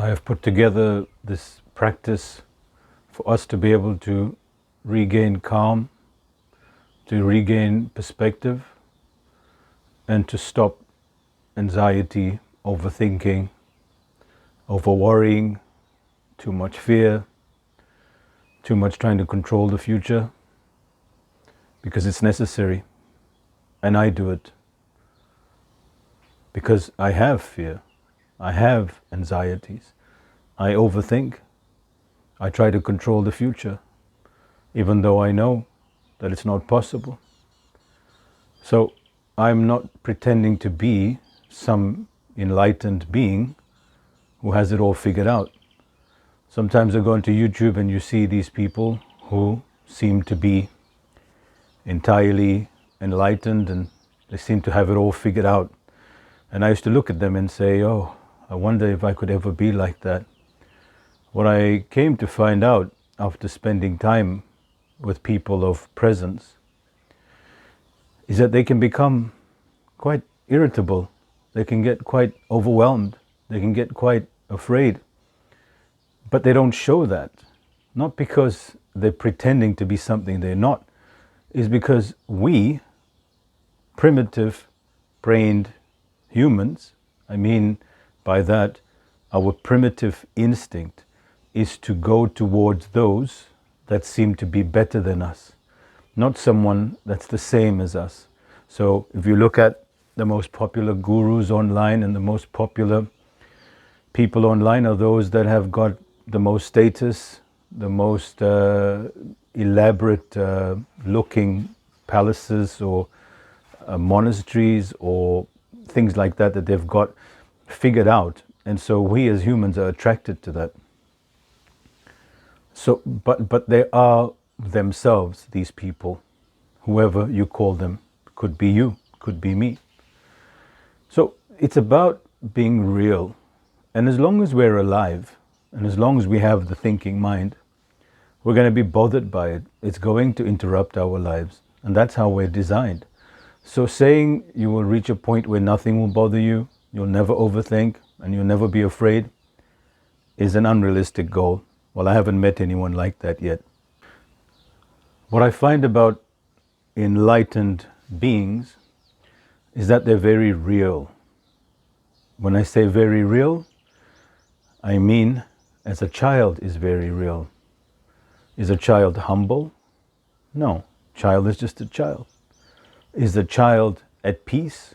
I have put together this practice for us to be able to regain calm, to regain perspective, and to stop anxiety, overthinking, over worrying, too much fear, too much trying to control the future, because it's necessary. And I do it because I have fear, I have anxieties, I overthink, I try to control the future, even though I know that it's not possible. So I'm not pretending to be some enlightened being who has it all figured out. Sometimes I go into YouTube and you see these people who seem to be entirely enlightened and they seem to have it all figured out. And I used to look at them and say, oh, I wonder if I could ever be like that. What I came to find out after spending time with people of presence is that they can become quite irritable. They can get quite overwhelmed. They can get quite afraid. But they don't show that. Not because they're pretending to be something they're not. It's because we, primitive brained humans, I mean by that, our primitive instinct is to go towards those that seem to be better than us, not someone that's the same as us. So if you look at the most popular gurus online and the most popular people online are those that have got the most status, the most elaborate looking palaces or monasteries or things like that they've got figured out. And so we as humans are attracted to that. So, but they are themselves, these people, whoever you call them, could be you, could be me. So it's about being real. And as long as we're alive, and as long as we have the thinking mind, we're going to be bothered by it. It's going to interrupt our lives. And that's how we're designed. So saying you will reach a point where nothing will bother you, you'll never overthink, and you'll never be afraid, is an unrealistic goal. Well, I haven't met anyone like that yet. What I find about enlightened beings is that they're very real. When I say very real, I mean as a child is very real. Is a child humble? No, child is just a child. Is the child at peace?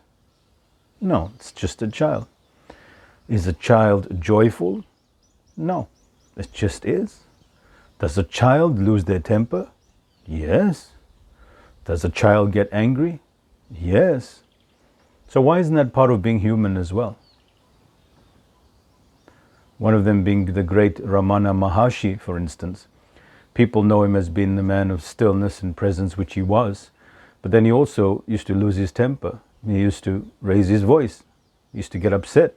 No, it's just a child. Is a child joyful? No, it just is. Does a child lose their temper? Yes. Does a child get angry? Yes. So why isn't that part of being human as well? One of them being the great Ramana Maharshi, for instance. People know him as being the man of stillness and presence, which he was. But then he also used to lose his temper. He used to raise his voice. He used to get upset.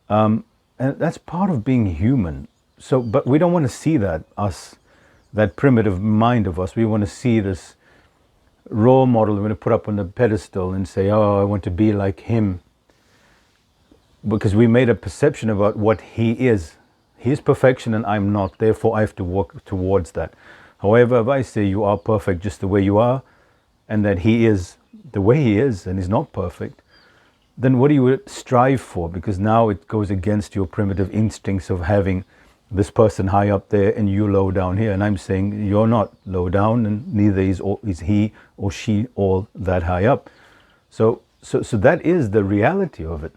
And that's part of being human. So, but we don't want to see that, us, that primitive mind of us. We want to see this role model we want to put up on the pedestal and say, oh, I want to be like him. Because we made a perception about what he is. He is perfection and I'm not. Therefore, I have to work towards that. However, if I say you are perfect just the way you are, and that he is the way he is and is not perfect, then what do you strive for? Because now it goes against your primitive instincts of having this person high up there and you low down here. And I'm saying you're not low down and neither is he or she all that high up. So that is the reality of it.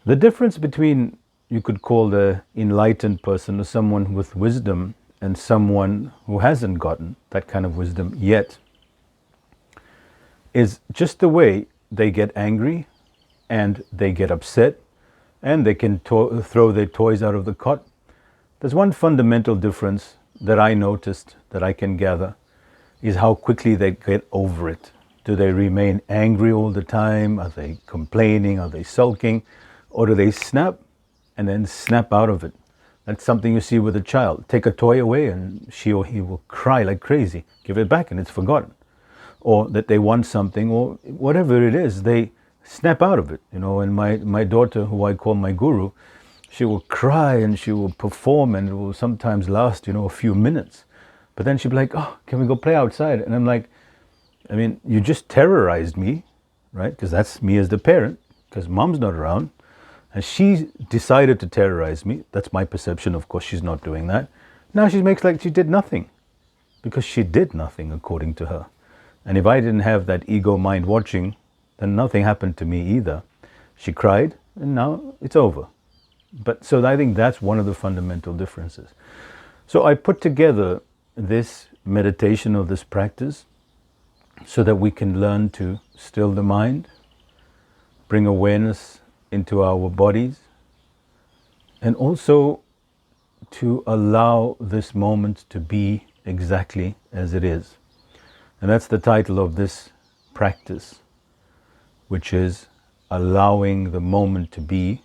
The difference between, you could call the enlightened person or someone with wisdom and someone who hasn't gotten that kind of wisdom yet, is just the way they get angry and they get upset and they can throw their toys out of the cot. There's one fundamental difference that I noticed, that I can gather, is how quickly they get over it. Do they remain angry all the time? Are they complaining? Are they sulking? Or do they snap and then snap out of it? That's something you see with a child. Take a toy away and she or he will cry like crazy. Give it back and it's forgotten. Or that they want something or whatever it is, they snap out of it. You know, and my daughter, who I call my guru, She will cry and she will perform, and it will sometimes last, a few minutes. But then she'll be like, oh, can we go play outside? And I'm like, you just terrorized me, right? Because that's me as the parent, because mom's not around. And she decided to terrorize me. That's my perception. Of course, she's not doing that. Now she makes like she did nothing, because she did nothing according to her. And if I didn't have that ego mind watching, then nothing happened to me either. She cried, and now it's over. But so I think that's one of the fundamental differences. So I put together this meditation or this practice so that we can learn to still the mind, bring awareness into our bodies, and also to allow this moment to be exactly as it is. And that's the title of this practice, which is allowing the moment to be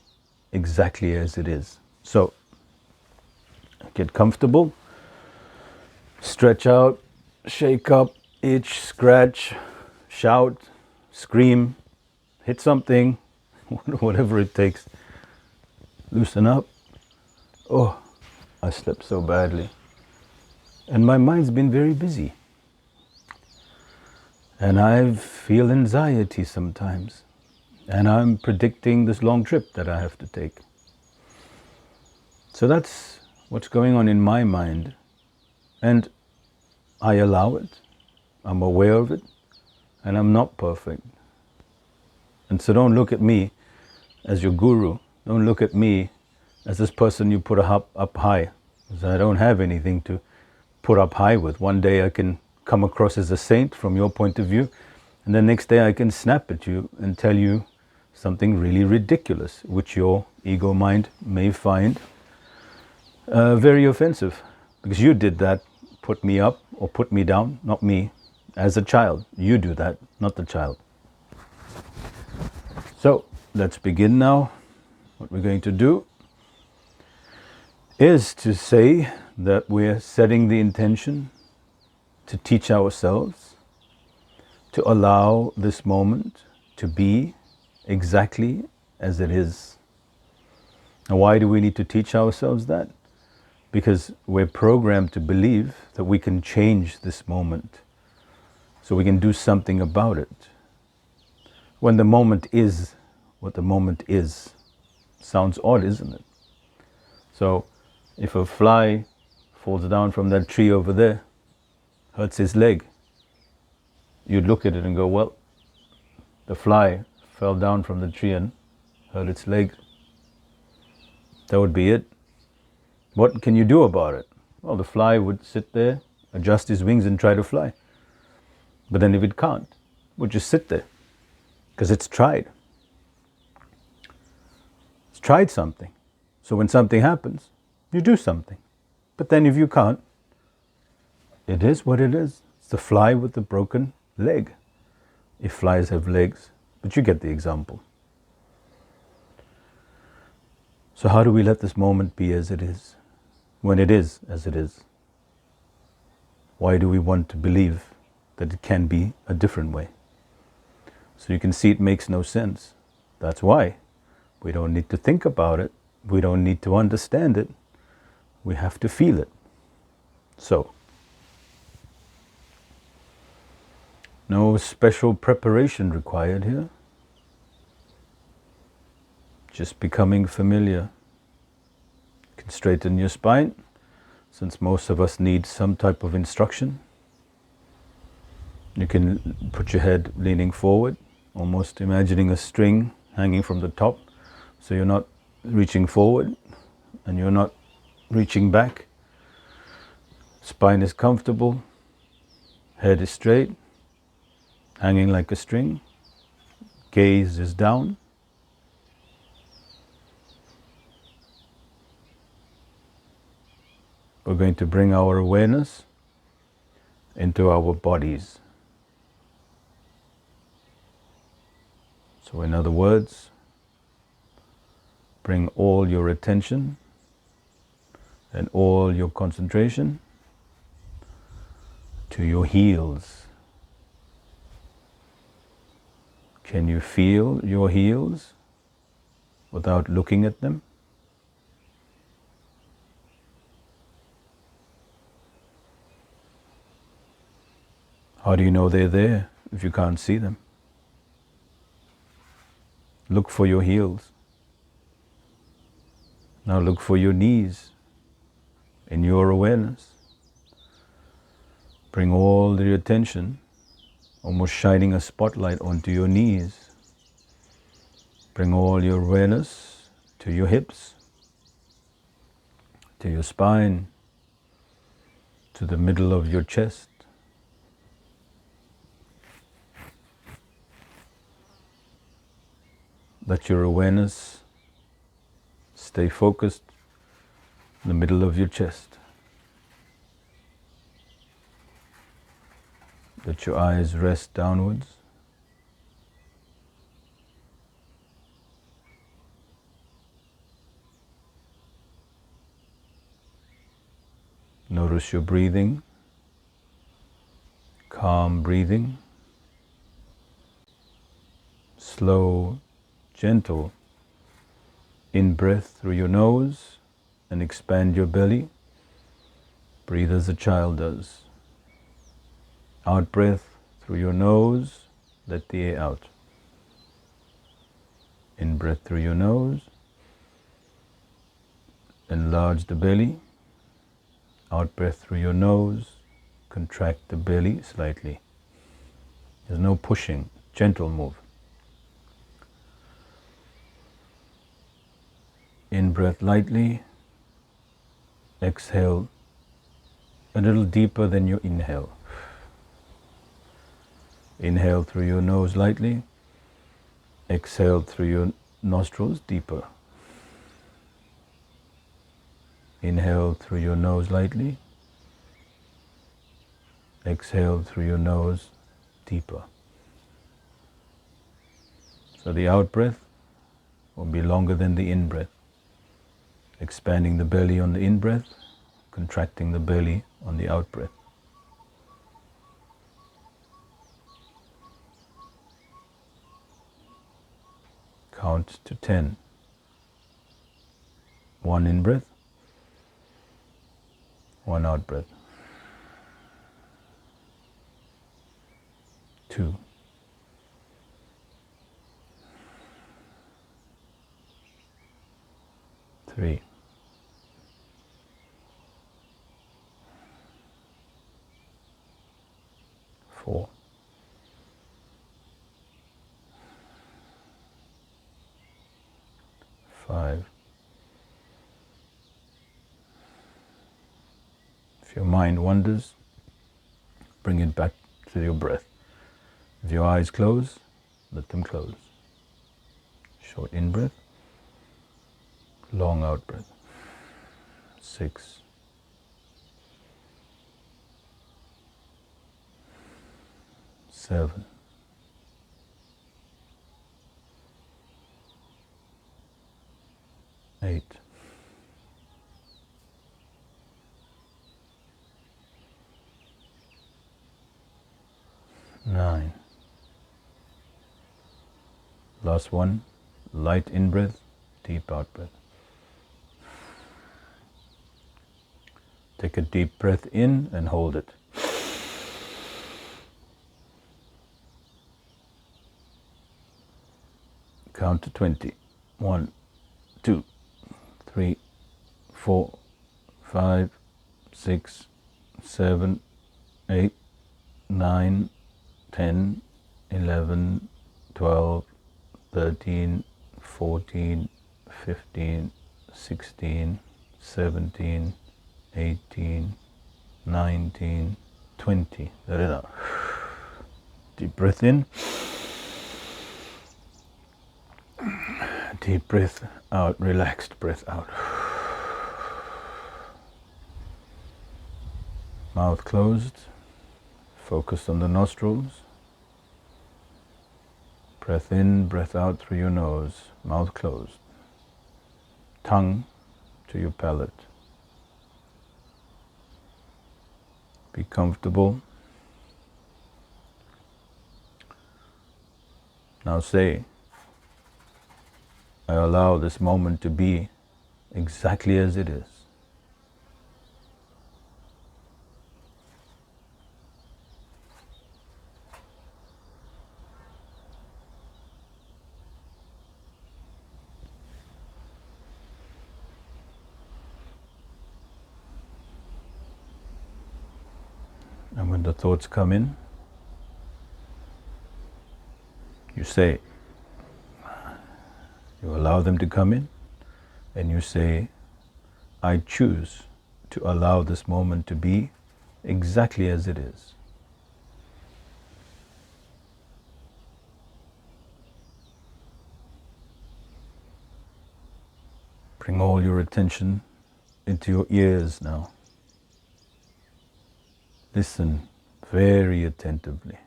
exactly as it is. So, get comfortable, stretch out, shake up, itch, scratch, shout, scream, hit something, whatever it takes. Loosen up. Oh, I slept so badly. And my mind's been very busy. And I feel anxiety sometimes. And I'm predicting this long trip that I have to take. So that's what's going on in my mind. And I allow it. I'm aware of it. And I'm not perfect. And so don't look at me as your guru. Don't look at me as this person you put up high. Because I don't have anything to put up high with. One day I can come across as a saint from your point of view. And the next day I can snap at you and tell you something really ridiculous, which your ego mind may find very offensive. Because you did that, put me up or put me down, not me. As a child, you do that, not the child. So let's begin now. What we're going to do is to say that we're setting the intention to teach ourselves to allow this moment to be exactly as it is. Now, why do we need to teach ourselves that? Because we're programmed to believe that we can change this moment, so we can do something about it. When the moment is what the moment is. Sounds odd, isn't it? So, if a fly falls down from that tree over there, hurts his leg, you'd look at it and go, well, the fly fell down from the tree and hurt its leg. That would be it. What can you do about it? Well, the fly would sit there, adjust his wings and try to fly. But then if it can't, it would just sit there, because it's tried. It's tried something. So when something happens, you do something. But then if you can't, it is what it is. It's the fly with the broken leg. If flies have legs, but you get the example. So how do we let this moment be as it is, when it is as it is? Why do we want to believe that it can be a different way? So you can see it makes no sense. That's why we don't need to think about it. We don't need to understand it. We have to feel it. So, no special preparation required here. Just becoming familiar. You can straighten your spine, since most of us need some type of instruction. You can put your head leaning forward, almost imagining a string hanging from the top, so you're not reaching forward and you're not reaching back. Spine is comfortable, head is straight, hanging like a string, gaze is down. We're going to bring our awareness into our bodies. So in other words, bring all your attention and all your concentration to your heels. Can you feel your heels without looking at them? How do you know they're there if you can't see them? Look for your heels. Now look for your knees in your awareness. Bring all your attention, almost shining a spotlight onto your knees. Bring all your awareness to your hips, to your spine, to the middle of your chest. Let your awareness stay focused in the middle of your chest. Let your eyes rest downwards. Notice your breathing, calm breathing, slow, gentle in-breath through your nose and expand your belly. Breathe as a child does. Out-breath through your nose, let the air out. In-breath through your nose, enlarge the belly. Out-breath through your nose, contract the belly slightly. There's no pushing, gentle move. In-breath lightly, exhale a little deeper than your inhale. Inhale through your nose lightly, exhale through your nostrils deeper. Inhale through your nose lightly, exhale through your nose deeper. So the out-breath will be longer than the in-breath. Expanding the belly on the in-breath, contracting the belly on the out-breath. Count to 10. 1 in-breath, 1 out-breath. 2. 3. 4. 5. If your mind wanders, bring it back to your breath. If your eyes close, let them close. Short in-breath, long out-breath. 6. 7. 8. 9. Last one, light in-breath, deep out-breath. Take a deep breath in and hold it. Count to 20. 1, 2, 3, 4, 5, 6, 7, 8, 9, 10, 11, 12, 13, 14, 15, 16, 17, 18, 19, 20. Let it out. Deep breath in. Deep breath out, relaxed breath out. Mouth closed, focused on the nostrils. Breath in, breath out through your nose, mouth closed. Tongue to your palate. Be comfortable. Now say, I allow this moment to be exactly as it is. When the thoughts come in, you say, you allow them to come in, and you say, I choose to allow this moment to be exactly as it is. Bring all your attention into your ears now. Listen very attentively.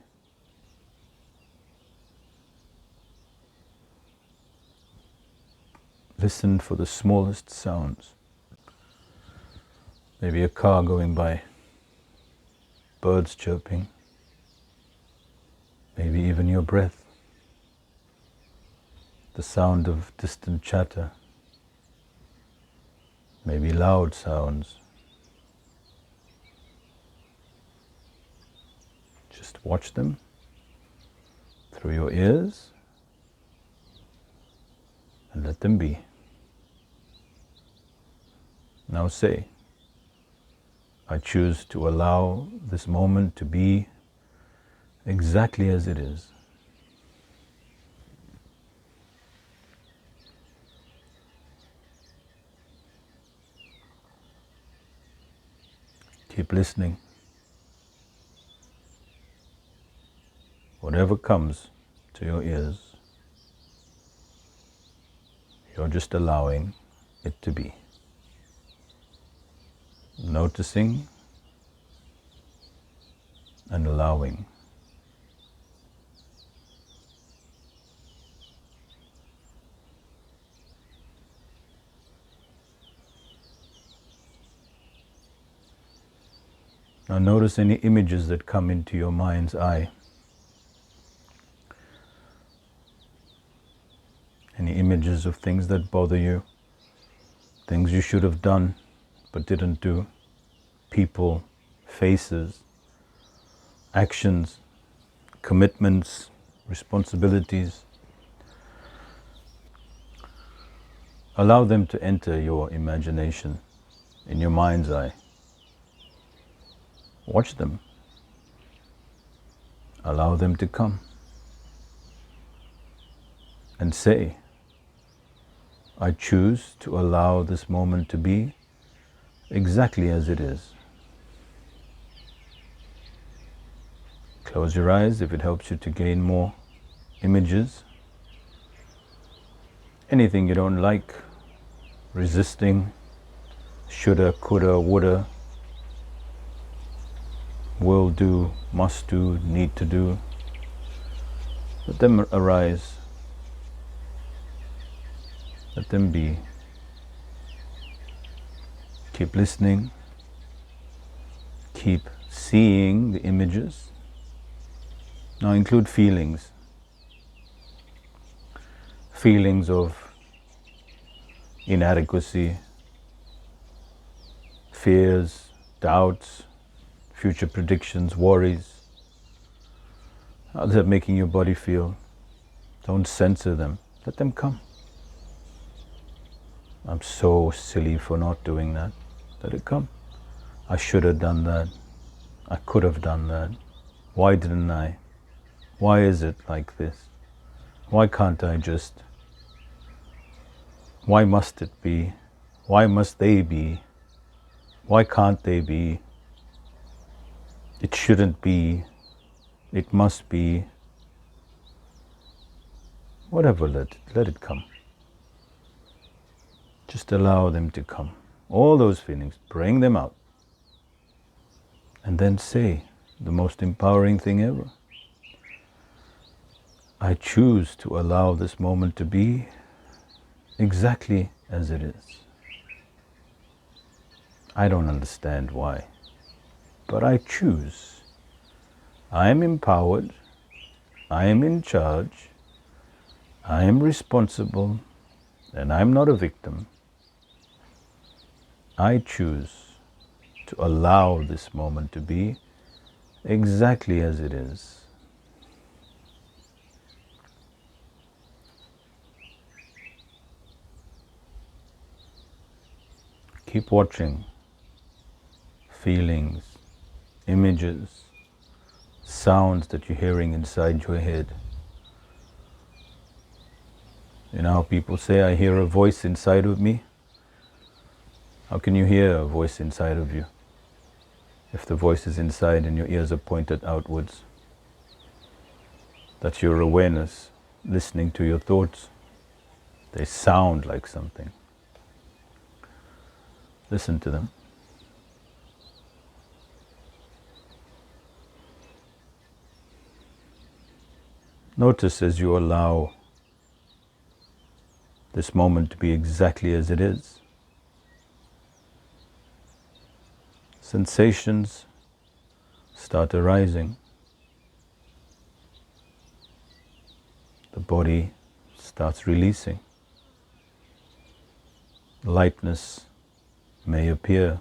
Listen for the smallest sounds. Maybe a car going by, birds chirping, maybe even your breath, the sound of distant chatter, maybe loud sounds. Just watch them through your ears and let them be. Now say, I choose to allow this moment to be exactly as it is. Keep listening. Whatever comes to your ears, you're just allowing it to be. Noticing and allowing. Now notice any images that come into your mind's eye. Any images of things that bother you, things you should have done but didn't do, people, faces, actions, commitments, responsibilities. Allow them to enter your imagination in your mind's eye. Watch them. Allow them to come. And say, I choose to allow this moment to be exactly as it is. Close your eyes if it helps you to gain more images. Anything you don't like, resisting, shoulda, coulda, woulda, will do, must do, need to do, let them arise. Let them be. Keep listening. Keep seeing the images. Now include feelings. Feelings of inadequacy, fears, doubts, future predictions, worries. How's that making your body feel? Don't censor them. Let them come. I'm so silly for not doing that. Let it come. I should have done that. I could have done that. Why didn't I? Why is it like this? Why can't I just? Why must it be? Why must they be? Why can't they be? It shouldn't be. It must be. Whatever, let it come. Just allow them to come. All those feelings, bring them out. And then say the most empowering thing ever. I choose to allow this moment to be exactly as it is. I don't understand why, but I choose. I am empowered. I am in charge. I am responsible, and I'm not a victim. I choose to allow this moment to be exactly as it is. Keep watching feelings, images, sounds that you're hearing inside your head. You know how people say, I hear a voice inside of me? How can you hear a voice inside of you if the voice is inside and your ears are pointed outwards? That's your awareness listening to your thoughts. They sound like something. Listen to them. Notice as you allow this moment to be exactly as it is. Sensations start arising. The body starts releasing. Lightness may appear.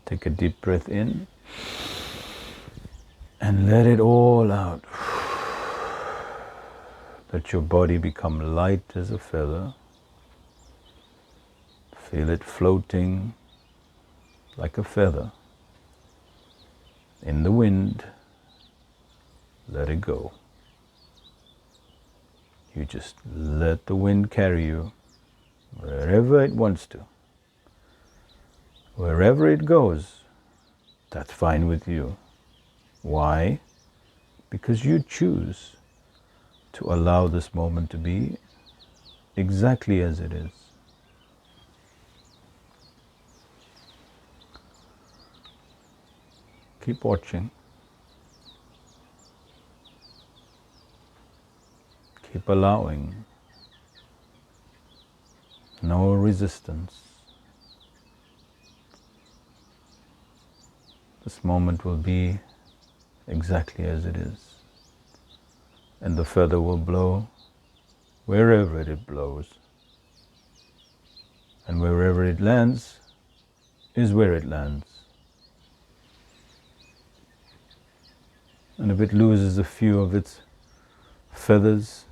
Take a deep breath in and let it all out. Let your body become light as a feather. Feel it floating like a feather in the wind. Let it go. You just let the wind carry you wherever it wants to. Wherever it goes, that's fine with you. Why? Because you choose to allow this moment to be exactly as it is. Keep watching. Keep allowing. No resistance. This moment will be exactly as it is. And the feather will blow wherever it blows. And wherever it lands is where it lands. And if it loses a few of its feathers,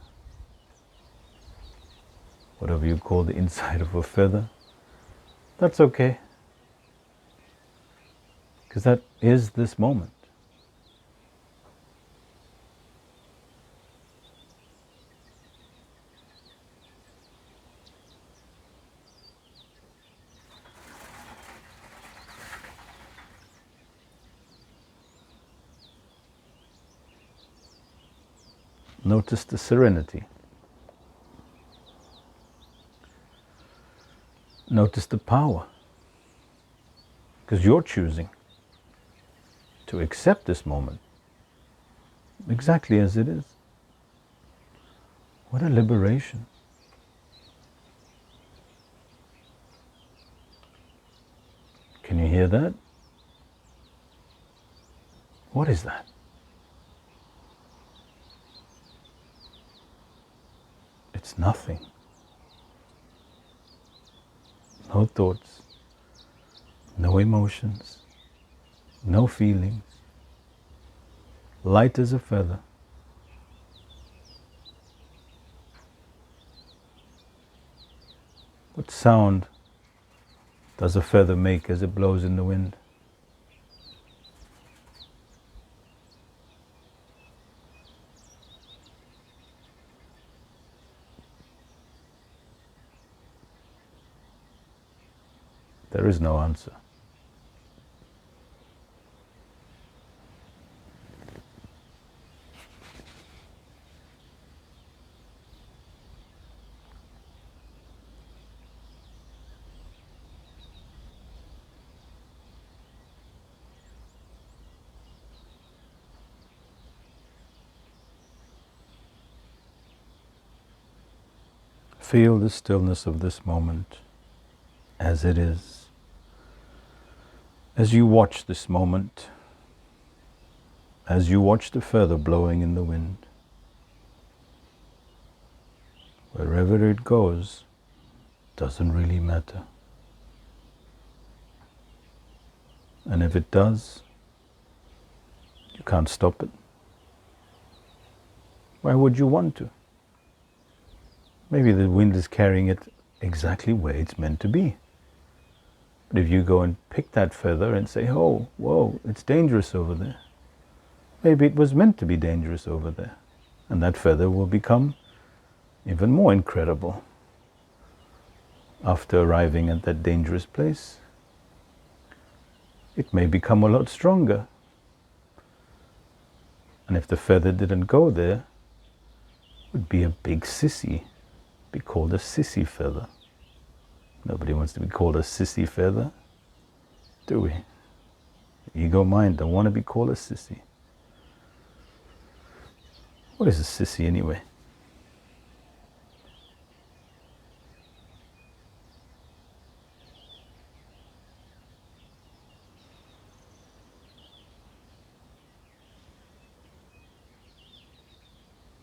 whatever you call the inside of a feather, that's okay. Because that is this moment. Notice the serenity. Notice the power. Because you're choosing to accept this moment exactly as it is. What a liberation. Can you hear that? What is that? It's nothing. No thoughts, no emotions, no feelings. Light as a feather. What sound does a feather make as it blows in the wind? There is no answer. Feel the stillness of this moment as it is. As you watch this moment, as you watch the feather blowing in the wind, wherever it goes doesn't really matter. And if it does, you can't stop it. Why would you want to? Maybe the wind is carrying it exactly where it's meant to be. But if you go and pick that feather and say, oh, whoa, it's dangerous over there, maybe it was meant to be dangerous over there. And that feather will become even more incredible after arriving at that dangerous place. It may become a lot stronger. And if the feather didn't go there, it would be a big sissy, be called a sissy feather. Nobody wants to be called a sissy feather, do we? The ego mind don't want to be called a sissy. What is a sissy anyway?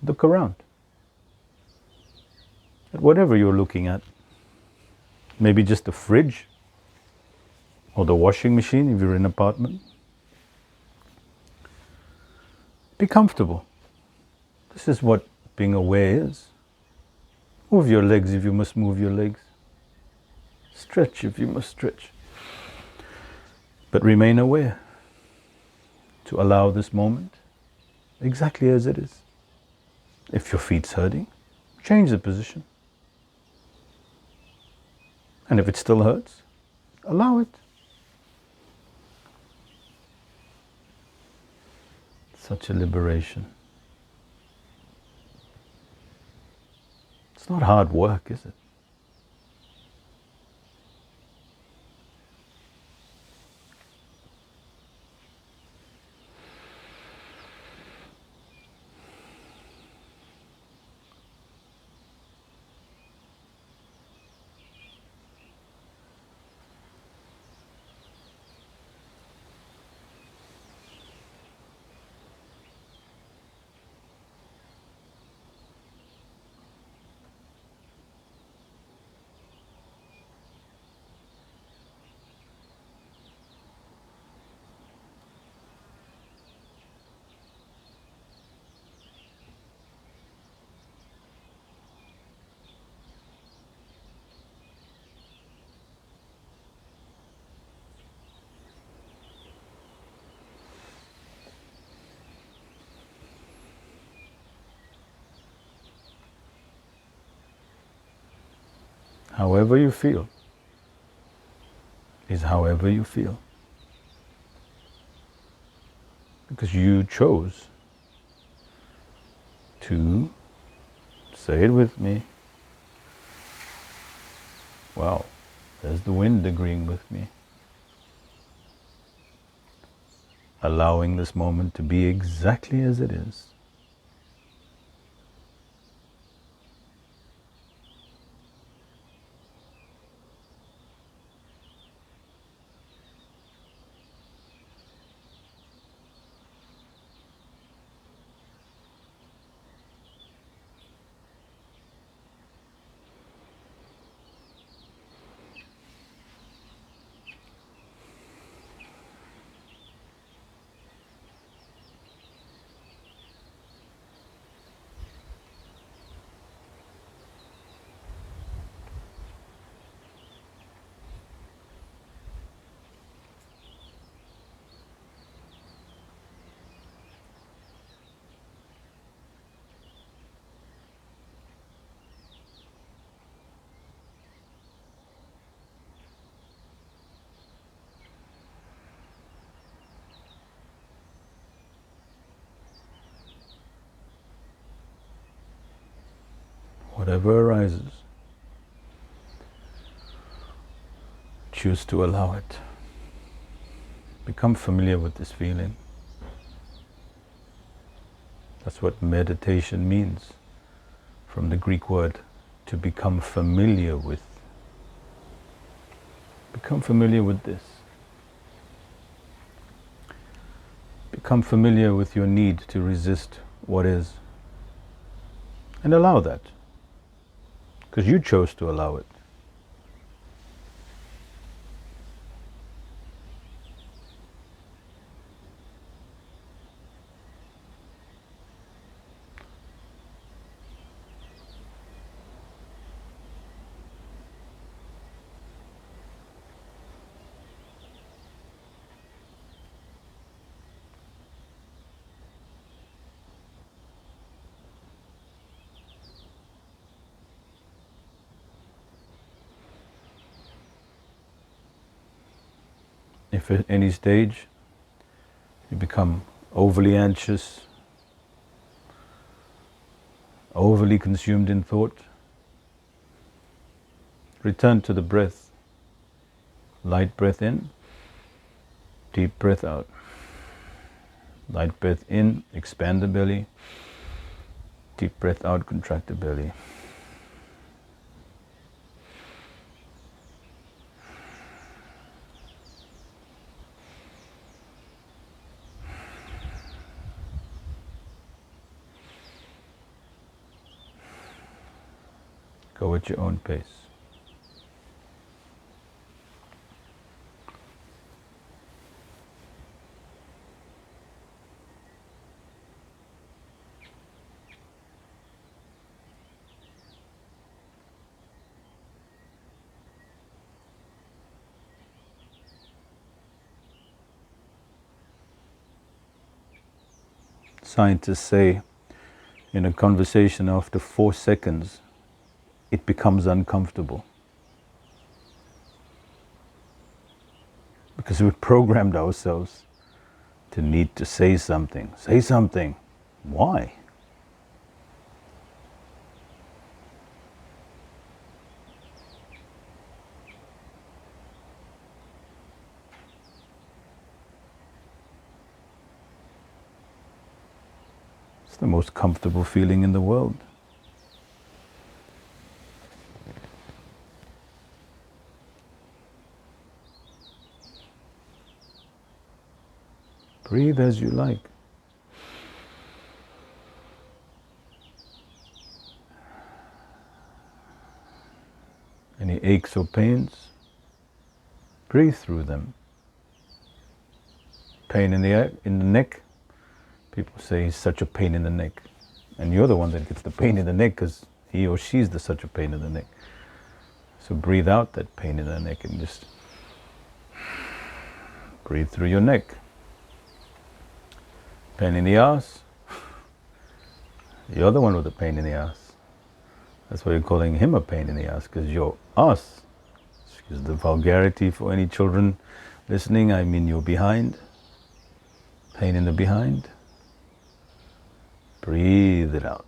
Look around at whatever you're looking at. Maybe just the fridge or the washing machine if you're in an apartment. Be comfortable. This is what being aware is. Move your legs if you must move your legs. Stretch if you must stretch. But remain aware to allow this moment exactly as it is. If your feet's hurting, change the position. And if it still hurts, allow it. Such a liberation. It's not hard work, is it? However you feel is however you feel. Because you chose to, say it with me, wow, there's the wind agreeing with me. Allowing this moment to be exactly as it is. Whatever arises, choose to allow it. Become familiar with this feeling. That's what meditation means, from the Greek word, to become familiar with. Become familiar with this. Become familiar with your need to resist what is. And allow that. Because you chose to allow it. If at any stage you become overly anxious, overly consumed in thought, return to the breath. Light breath in, deep breath out. Light breath in, expand the belly. Deep breath out, contract the belly. Go at your own pace. Scientists say in a conversation after 4 seconds, it becomes uncomfortable. Because we've programmed ourselves to need to say something. Say something. Why? It's the most comfortable feeling in the world. Breathe as you like. Any aches or pains, breathe through them. Pain in the neck, people say he's such a pain in the neck. And you're the one that gets the pain in the neck because he or she's such a pain in the neck. So breathe out that pain in the neck and just breathe through your neck. Pain in the ass, you're the one with the pain in the ass. That's why you're calling him a pain in the ass, because you're us. Excuse the vulgarity for any children listening, I mean you're behind. Pain in the behind. Breathe it out.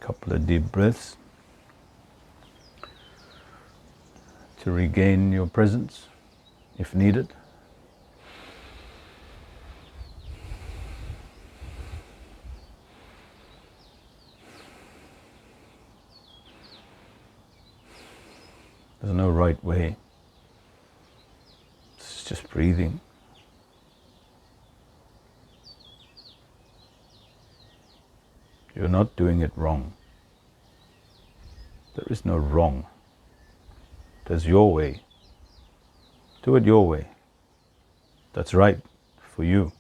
Couple of deep breaths to regain your presence if needed. There's no right way. It's just breathing. You're not doing it wrong. There is no wrong. There's your way. Do it your way. That's right for you.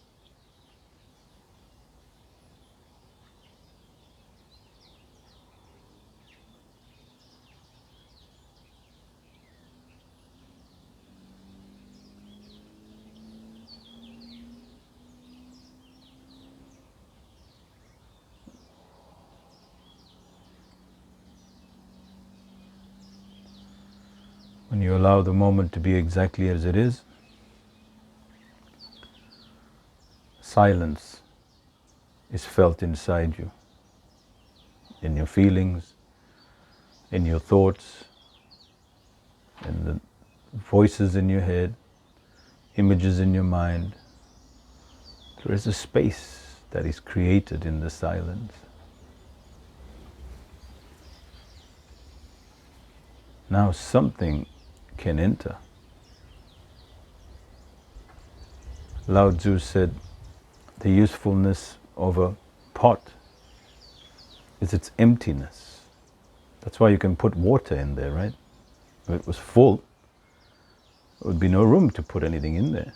When you allow the moment to be exactly as it is, silence is felt inside you. in your feelings, in your thoughts, in the voices in your head, images in your mind. There is a space that is created in the silence. Now something can enter. Lao Tzu said, the usefulness of a pot is its emptiness. That's why you can put water in there, right? If it was full, there would be no room to put anything in there.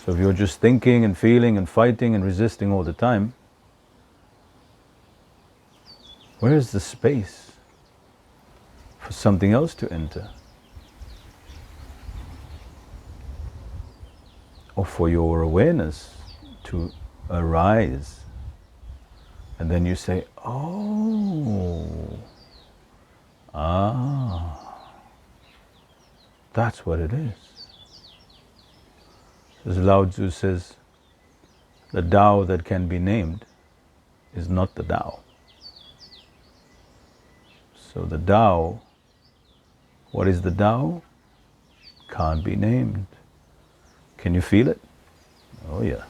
So if you're just thinking and feeling and fighting and resisting all the time, where is the space for something else to enter? Or for your awareness to arise. And then you say, oh, that's what it is. As Lao Tzu says, the Tao that can be named is not the Tao. So the Tao, what is the Tao? Can't be named. Can you feel it? Oh yeah.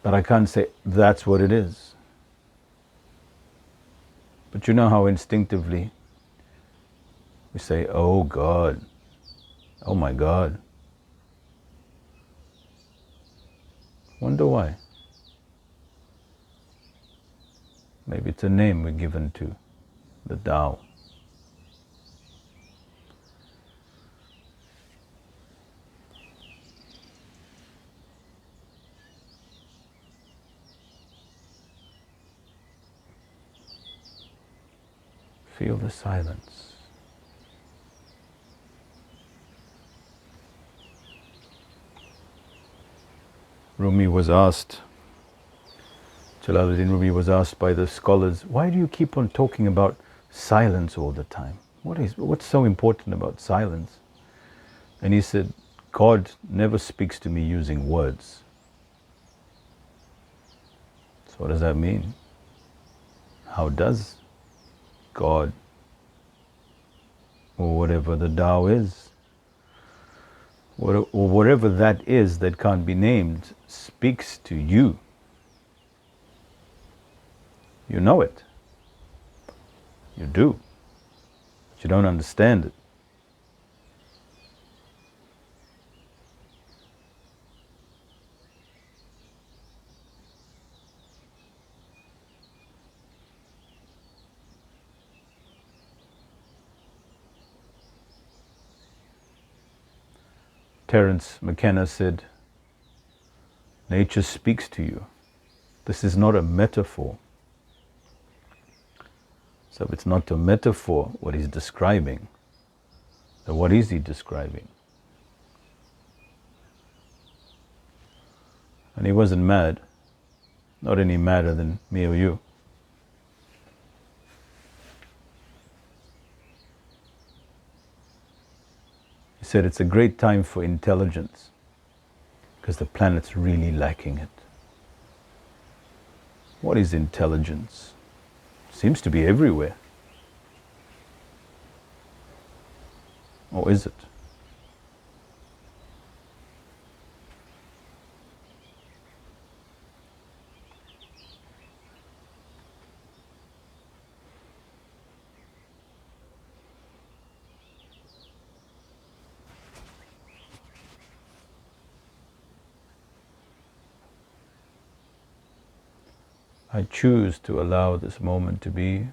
But I can't say that's what it is. But you know how instinctively we say, oh God, oh my God. Wonder why? Maybe it's a name we're given to the Tao. Feel the silence. Rumi was asked, Jalaluddin Rumi was asked by the scholars, why do you keep on talking about silence all the time? What's so important about silence? And he said, God never speaks to me using words. So what does that mean? How does God, or whatever the Tao is, or whatever that is that can't be named, speaks to you? You know it. You do. But you don't understand it. Terence McKenna said, nature speaks to you. This is not a metaphor. So if it's not a metaphor, what he's describing, then what is he describing? And he wasn't mad, not any madder than me or you. He said it's a great time for intelligence because the planet's really lacking it. What is intelligence? Seems to be everywhere. Or is it? I choose to allow this moment to be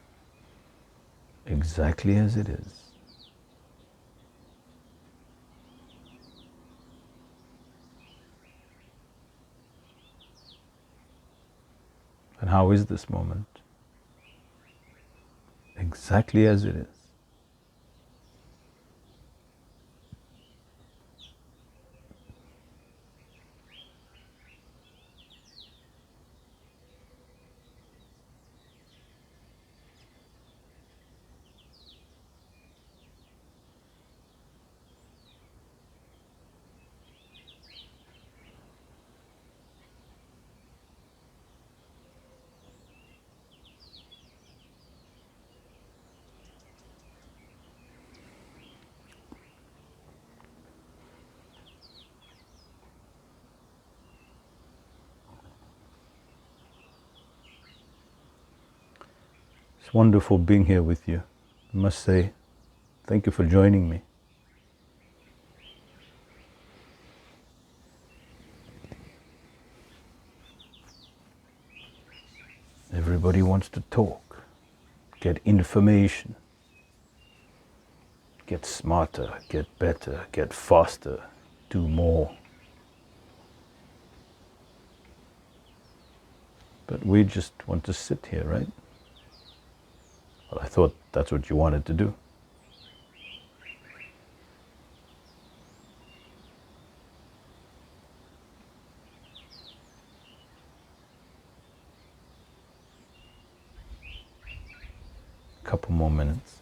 exactly as it is. And how is this moment? Exactly as it is. wonderful being here with you. I must say, thank you for joining me. Everybody wants to talk, get information, get smarter, get better, get faster, do more. But we just want to sit here, right? Well, I thought that's what you wanted to do. Couple more minutes.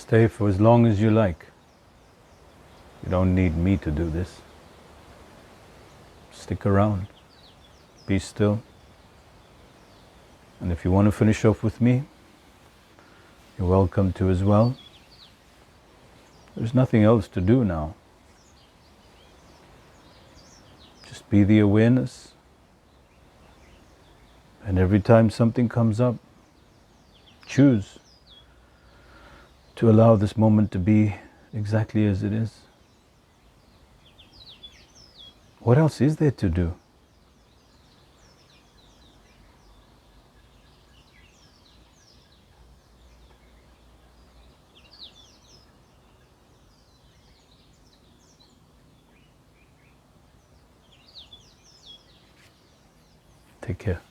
Stay for as long as you like. You don't need me to do this. Stick around. Be still. And if you want to finish off with me, you're welcome to as well. There's nothing else to do now. Just be the awareness. And every time something comes up, choose to allow this moment to be exactly as it is. What else is there to do? Take care.